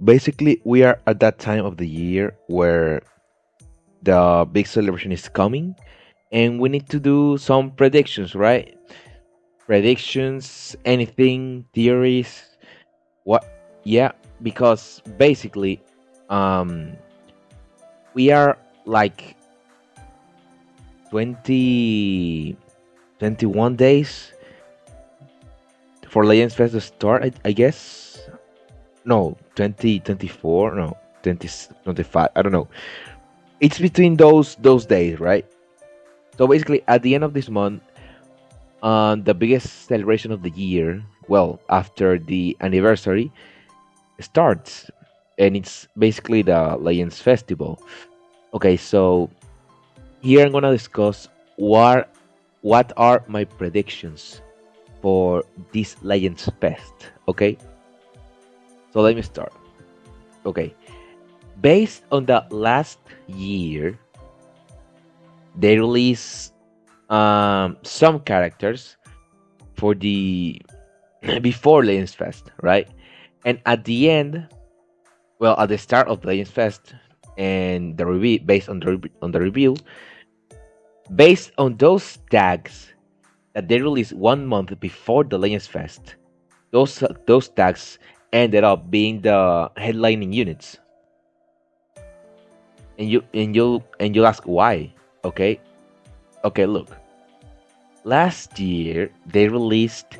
Basically, we are at that time of the year where the big celebration is coming, and we need to do some predictions, right? Predictions, anything, theories, what? Yeah, because basically, um, we are like 20, 21 days for Legends Fest to start, I guess. No, 2024, no, 2025. I don't know. It's between those days, right? So basically, at the end of this month, the biggest celebration of the year, well, after the anniversary, starts, and it's basically the Legends Festival. Okay, so here I'm gonna discuss what are my predictions for this Legends Fest. Okay, so let me start. Okay, based on the last year, they released some characters for the before Legends Fest, right? And at the end, well, at the start of Legends Fest and the review, based on the review, based on those tags that they released 1 month before the Legends Fest, those tags ended up being the headlining units. And you'll ask why? Okay, okay, look. Last year they released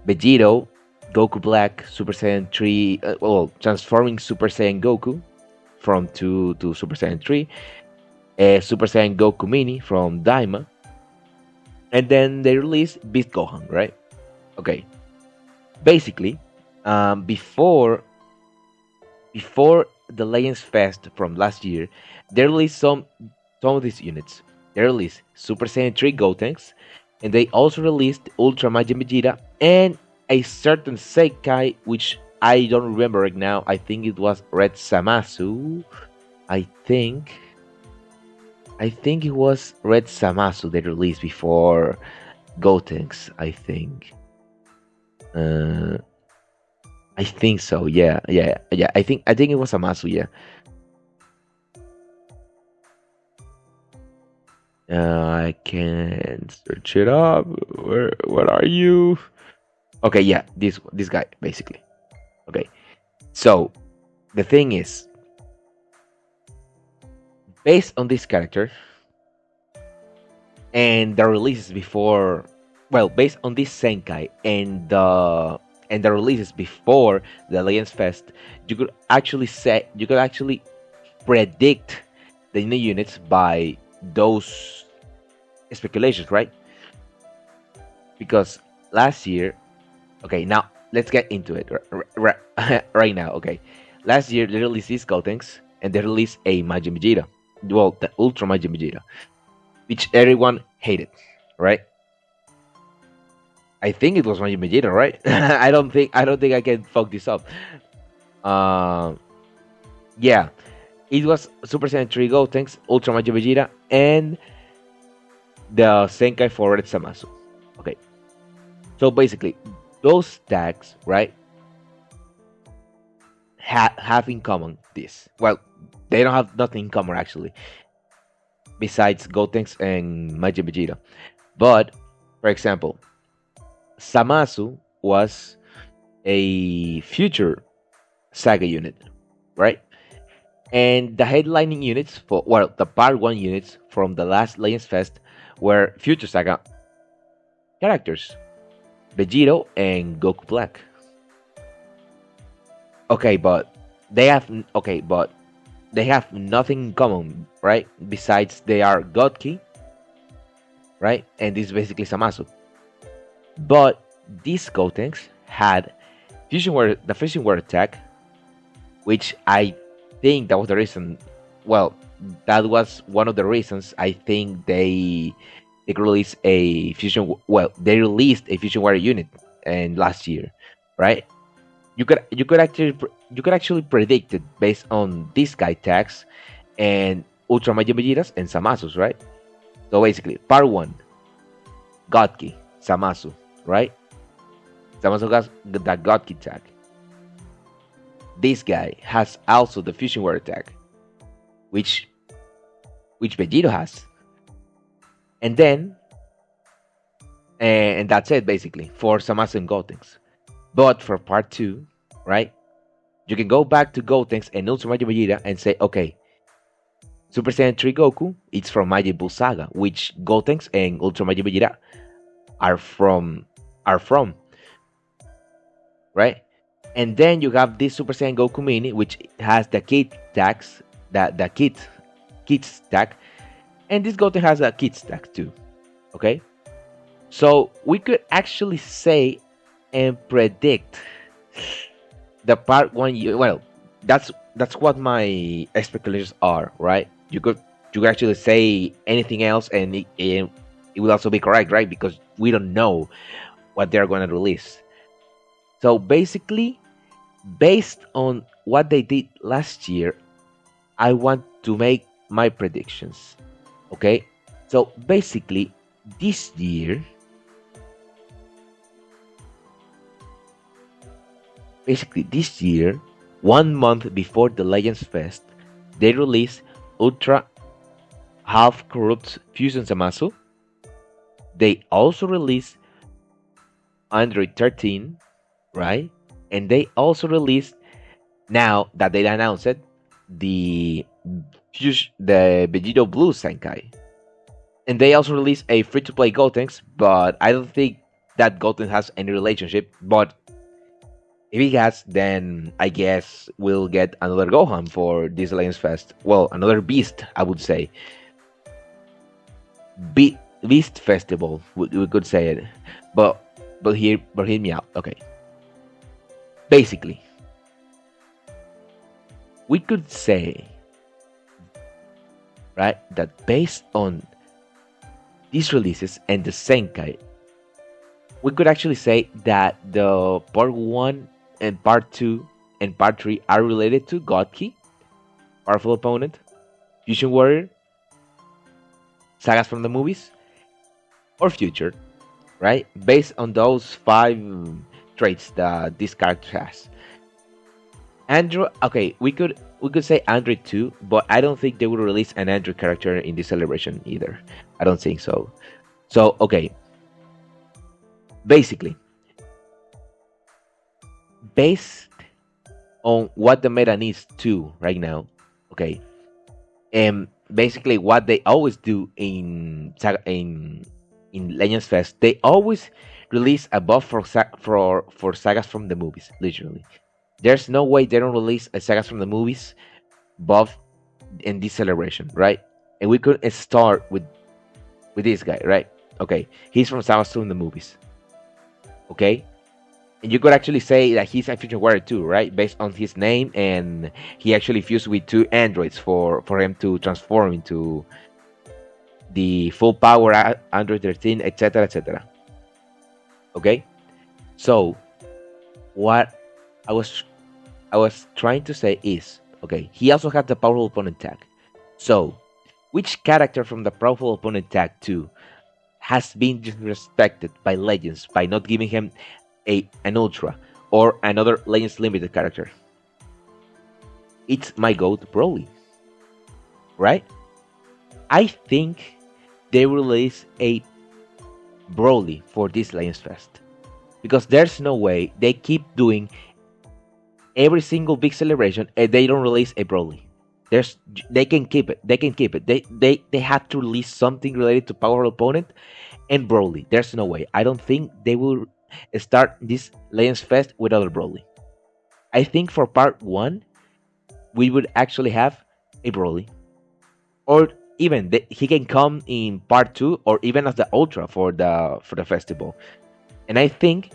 Vegito, Goku Black, Super Saiyan 3, well, transforming Super Saiyan Goku from 2 to Super Saiyan 3, Super Saiyan Goku Mini from Daima, and then they released Beast Gohan, right? Okay, basically, before the Legends Fest from last year, they released some of these units. They released Super Saiyan 3 Gotenks, and they also released Ultra Majin Vegeta and a certain Seikai, which I don't remember right now. I think it was Red Samasu. I think I think it was Red Samasu they released before Gotenks. Uh, I think so. Yeah, yeah, yeah. I think it was Samasu. Yeah. I can search it up. Where are you? Okay, yeah, this guy basically. Okay, so the thing is, based on this character and the releases before, well, based on this Senkai and the releases before the Legends Fest, you could actually predict the new units by those speculations, right? Because last year, okay, now let's get into it right now. Okay, last year they released these Gotenks and they released a Majin Vegeta, well, the Ultra Majin Vegeta, which everyone hated, right? I think it was Majin Vegeta, right? I don't think I can fuck this up. Um, yeah, it was Super Saiyan 3 Gotenks, Ultra Majin Vegeta, and the Senkai for Red Samasu. Okay, so basically, those tags, right, have in common this. Well, they don't have nothing in common actually, besides Gotenks and Majin Vegeta. But, for example, Samasu was a future saga unit, right? And the headlining units for, well, the part one units from the last Legends Fest were future saga characters, Vegito and Goku Black. Okay, but they have nothing in common, right? Besides they are Godki, right? And this is basically Samasu. But these Gotenks had the Fusion Word attack, which I think that was the reason. Well, that was one of the reasons I think they released a Fusion. Well, they released a Fusion Warrior unit and last year, right? You could actually predict it based on this guy tags and Ultra Majin Vegetas and Samasus, right? So basically, part one, Godki, Samasu, right? Samasu has the Godki tag. this guy has also the Fusion Word attack, which Vegito has, and then and that's it basically for Zamasu and Gotenks. But for part two, right? You can go back to Gotenks and Ultra Majin Vegeta and say, okay, Super Saiyan 3 Goku, it's from Majin Buu Saga, which Gotenks and Ultra Majin Vegeta are from, are from, right? And then you have this Super Saiyan Goku Mini, which has the kid tags, the kid stack, and this Goten has a kid stack too. Okay, so we could actually say and predict the part one. Well, that's what my speculations are, right? You could actually say anything else, and it will also be correct, right? Because we don't know what they're going to release. So basically, based on what they did last year, I want to make my predictions. Okay, so basically, this year, one month before the Legends Fest, they released Ultra Half Corrupt Fusion Zamasu. They also released Android 13, right? And they also released, now that they announced it, the Vegito Blue Senkai. And they also released a free-to-play Gotenks, but I don't think that Goten has any relationship. But if he has, then I guess we'll get another Gohan for this Legends Fest. Well, another Beast, I would say. Beast Festival, we could say it. But hear me out. Okay. Basically, we could say, right, that based on these releases and the Senkai, we could actually say that the part 1 and part 2 and part 3 are related to God Key, Powerful Opponent, Fusion Warrior, sagas from the movies, or future, right? Based on those 5 traits that this character has. Android, okay, we could say Android too, but I don't think they will release an Android character in this celebration either. I don't think so. So okay, basically, based on what the meta needs to right now, okay, and basically what they always do in Legends Fest, they always release a buff for sagas from the movies. Literally, there's no way they don't release a sagas from the movies buff in this celebration, right? And we could start with this guy, right? Okay, he's from sagas from the movies. Okay, and you could actually say that he's a Fusion Warrior too, right? Based on his name, and he actually fused with 2 androids for him to transform into the full power Android 13, etc., etc. Okay, so what I was trying to say is, okay, he also has the powerful opponent tag. So, which character from the powerful opponent tag 2 has been disrespected by Legends by not giving him an Ultra or another Legends Limited character? It's my goat Broly, right? I think they will release a Broly for this Legends Fest, because there's no way they keep doing every single big celebration and they don't release a Broly. They can keep it. They have to release something related to power opponent and Broly. There's no way. I don't think they will start this Legends Fest with other Broly. I think for part 1 we would actually have a Broly, or even he can come in part 2, or even as the Ultra for the festival. And I think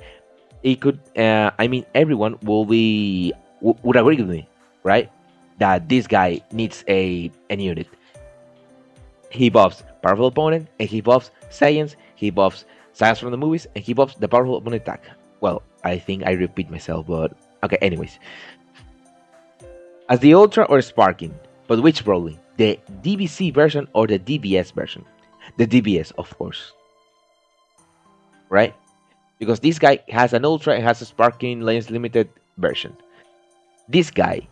it could. I mean, everyone would agree with me, right? That this guy needs a unit. He buffs powerful opponent, and he buffs science. He buffs science from the movies, and he buffs the powerful opponent attack. Well, I think I repeat myself, but okay. Anyways, as the Ultra or Sparking, but which Broly? The DBC version or the DBS version? The DBS, of course, right? Because this guy has an Ultra and has a Sparking Legends Limited version. This guy,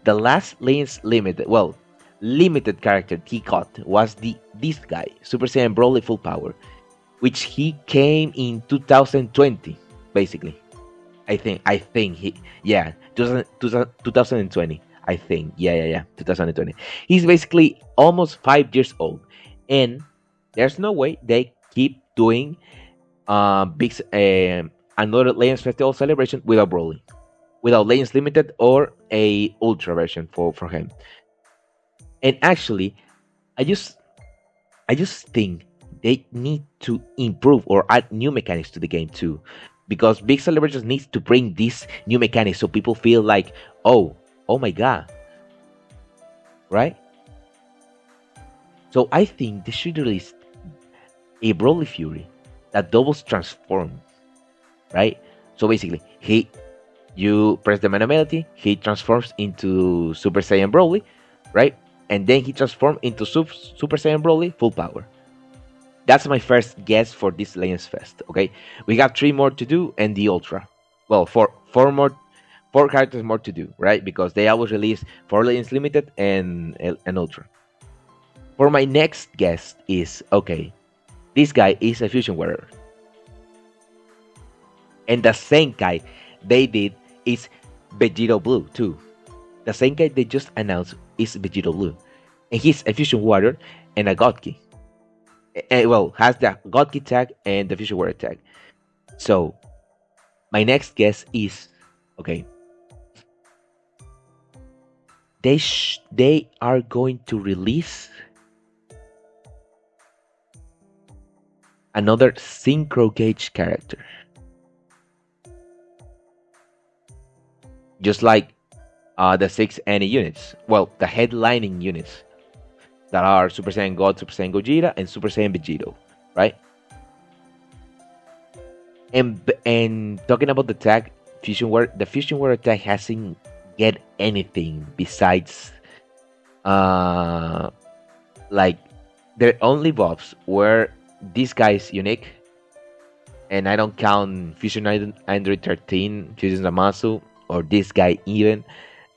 the last Legends limited, well, limited character he got was this guy, Super Saiyan Broly Full Power, which he came in 2020, basically. I think he, yeah, 2020. I think, yeah, 2020. He's basically almost 5 years old, and there's no way they keep doing big another Legends Festival celebration without Broly, without Legends Limited or a Ultra version for him. And actually, I just I just think they need to improve or add new mechanics to the game too, because big celebrations needs to bring these new mechanics so people feel like, oh my god, right? So I think they should release a Broly Fury that doubles transform, right? So basically, you press the main ability, he transforms into Super Saiyan Broly, right? And then he transforms into Super Saiyan Broly full power. That's my first guess for this Legends Fest. Okay, we got three more to do and the Ultra. Well, four characters more to do, right? Because they always release four Legends Limited and Ultra. For my next guess is okay. This guy is a fusion warrior, and the Senkai they did is Vegito Blue too. The Senkai they just announced is Vegito Blue, and he's a fusion warrior and a God Key. Well, has the God Key tag and the fusion warrior tag. So my next guess is okay. They are going to release another Synchro Gauge character, just like the six any units. Well, the headlining units that are Super Saiyan God, Super Saiyan Gogeta, and Super Saiyan Vegito, right? And talking about the tag the Fusion War tag hasn't get anything besides uh like their only buffs were this guy's unique, and I don't count Fusion Android 13, Fusion Zamasu, or this guy even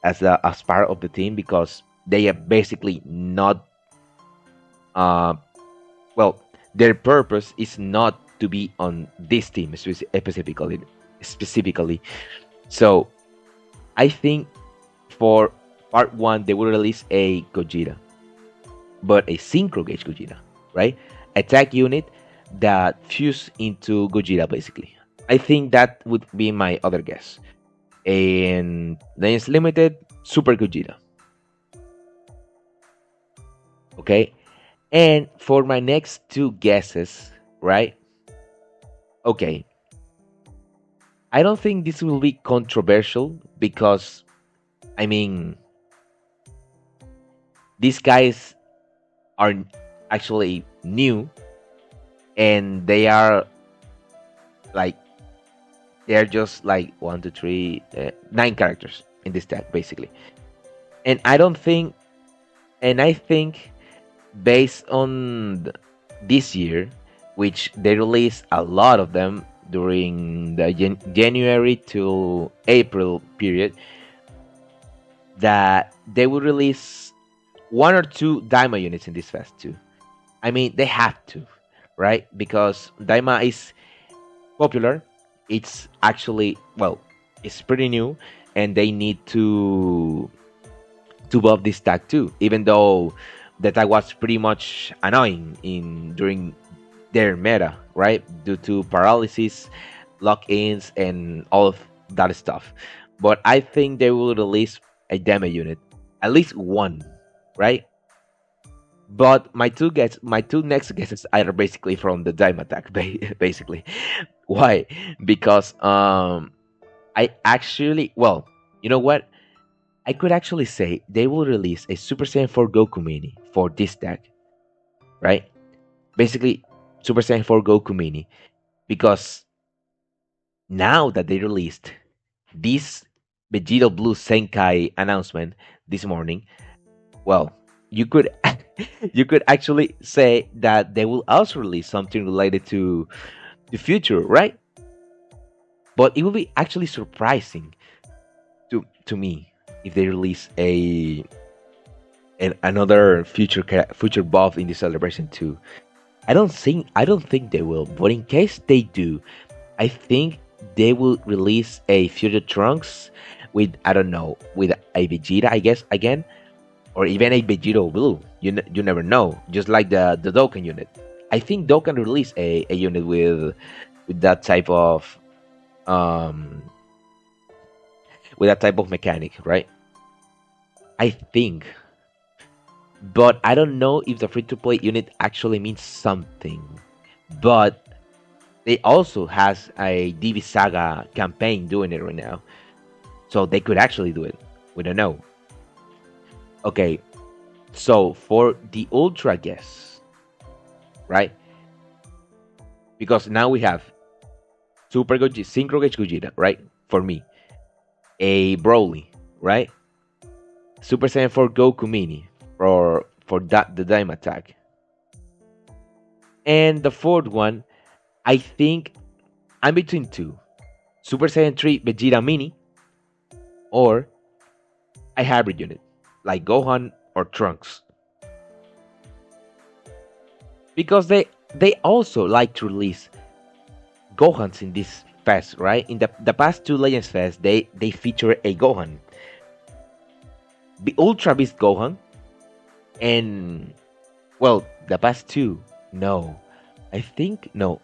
as part of the team because they are basically not uh well, their purpose is not to be on this team specifically. So I think for part one they will release a Gogeta, but a Synchro Gauge Gogeta, right? Attack unit that fuse into Gogeta basically. I think that would be my other guess. And then it's limited Super Gogeta. Okay. And for my next two guesses, right? Okay. I don't think this will be controversial because I mean these guys are actually new and they are like they're just like one, two, three, nine characters in this deck basically. And I don't think, and I think based on this year, which they released a lot of them during the January to April period, that they will release one or two Daima units in this fest too. I mean, they have to, right? Because Daima is popular. It's actually well, it's pretty new, and they need to buff this tag too. Even though the tag was pretty much annoying in during their meta, right? Due to paralysis, lock-ins, and all of that stuff. But I think they will release a demo unit, at least one, right? But my two next guesses are basically from the Dime attack, basically. Why? Because I actually, well, you know what? I could actually say they will release a Super Saiyan 4 Goku Mini for this deck, right? Basically, Super Saiyan 4 Goku Mini, because now that they released this Vegito Blue Senkai announcement this morning, well, you could you could actually say that they will also release something related to the future, right? But it will be actually surprising to me, if they release another future buff in the celebration too. I don't think they will, but in case they do, I think they will release a future Trunks with, I don't know, with a Vegeta, I guess, again, or even a Vegito Blue. You never know. Just like the Dokkan unit, I think Dokkan release a unit with that type of um with that type of mechanic, right? I think, but I don't know if the free to play unit actually means something. But they also has a DB Saga campaign doing it right now, so they could actually do it. We don't know. Okay, so for the Ultra guess, right? Because now we have Super Gogeta, Synchro Gauge Gogeta, right? For me, a Broly, right? Super Saiyan 4 Goku Mini for that the Dime attack, and the fourth one, I think I'm between two: Super Saiyan 3 Vegeta Mini or a hybrid unit like Gohan or Trunks, because they also like to release Gohans in this fest, right? In the past two Legends Fest, they feature a Gohan, the Ultra Beast Gohan, and well, the past two, no, I think no.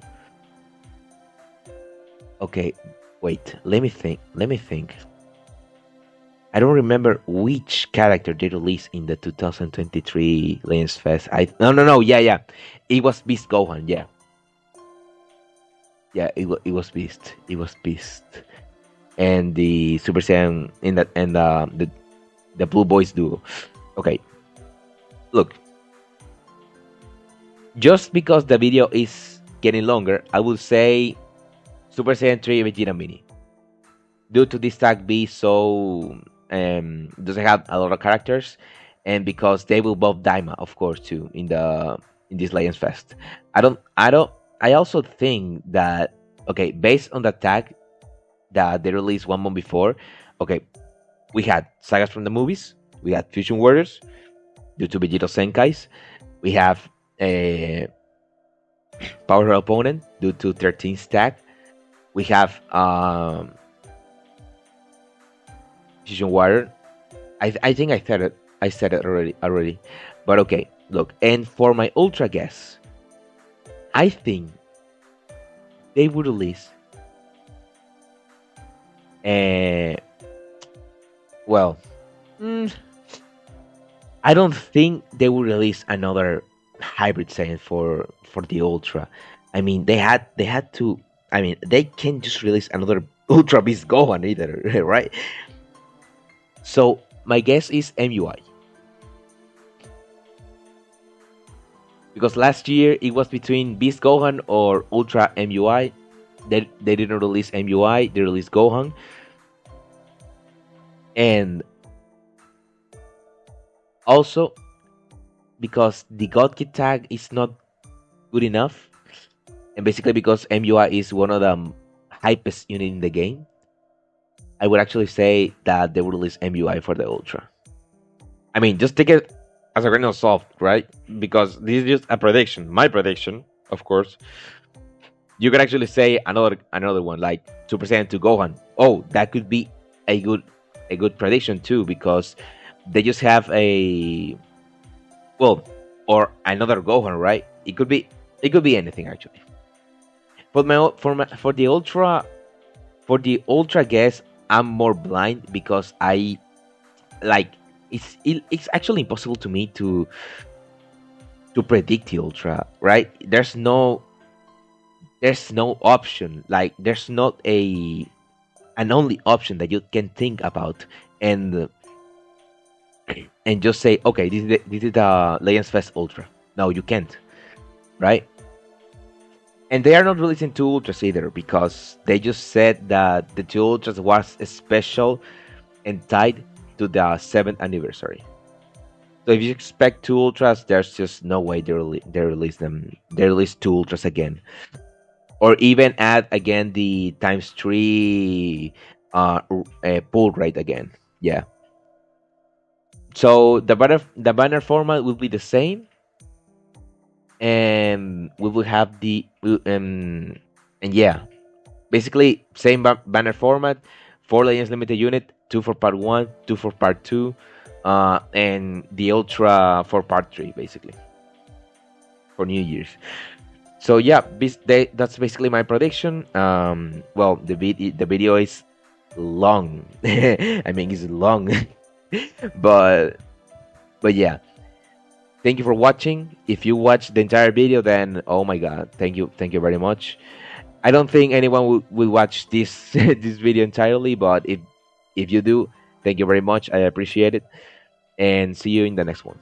Okay, wait, let me think. I don't remember which character they released in the 2023 Legends Fest. No, yeah, it was Beast Gohan, yeah, yeah, it was Beast, and the Super Saiyan in that and the Blue Boys duo. Okay, look, just because the video is getting longer, I will say Super Saiyan 3 Vegeta Mini. Due to this tag be so doesn't have a lot of characters, and because they will buff Daima, of course, too in this Legends Fest. I also think that, okay, based on the tag that they released 1 month before, okay, we had sagas from the movies, we had Fusion Warriors due to Vegeta Senkai's, we have a Power Opponent due to 13 stack, we have Fusion Warrior. I think I said it already. But okay, look, and for my Ultra guess, I think they would release a well, mm, I don't think they will release another hybrid Saiyan for the Ultra. I mean, they had to. I mean, they can't just release another Ultra Beast Gohan either, right? So my guess is MUI, because last year it was between Beast Gohan or Ultra MUI. They didn't release MUI. They released Gohan, and also because the God Kid tag is not good enough, and basically because MUI is one of the hypest unit in the game, I would actually say that they will release MUI for the Ultra. I mean, just take it as a grain of salt, right? Because this is just a prediction, my prediction, of course. You could actually say another one like 2% to Gohan. Oh, that could be a good prediction too, because they just have a well, or another Gohan, right? It could be anything actually. For the ultra guess, I'm more blind because I like it's actually impossible to me to predict the ultra, right? There's no option, like there's not a an only option that you can think about, and and just say, okay, this is the Legends Fest Ultra. No, you can't, right? And they are not releasing two ultras either, because they just said that the two ultras was special and tied to the seventh anniversary. So if you expect two ultras, there's just no way they release them. They release two ultras again, or even add again the times three pull rate again. Yeah. So the banner format will be the same, and we will have and yeah, basically same banner format. 4 Legends limited unit, two for part one, two for part two, and the Ultra for part three, basically for New Year's. So yeah, that's basically my prediction. Well, the video is long. I mean, it's long, but yeah. Thank you for watching. If you watched the entire video, then oh my god, thank you very much. I don't think anyone will watch this this video entirely, but if you do, thank you very much. I appreciate it, and see you in the next one.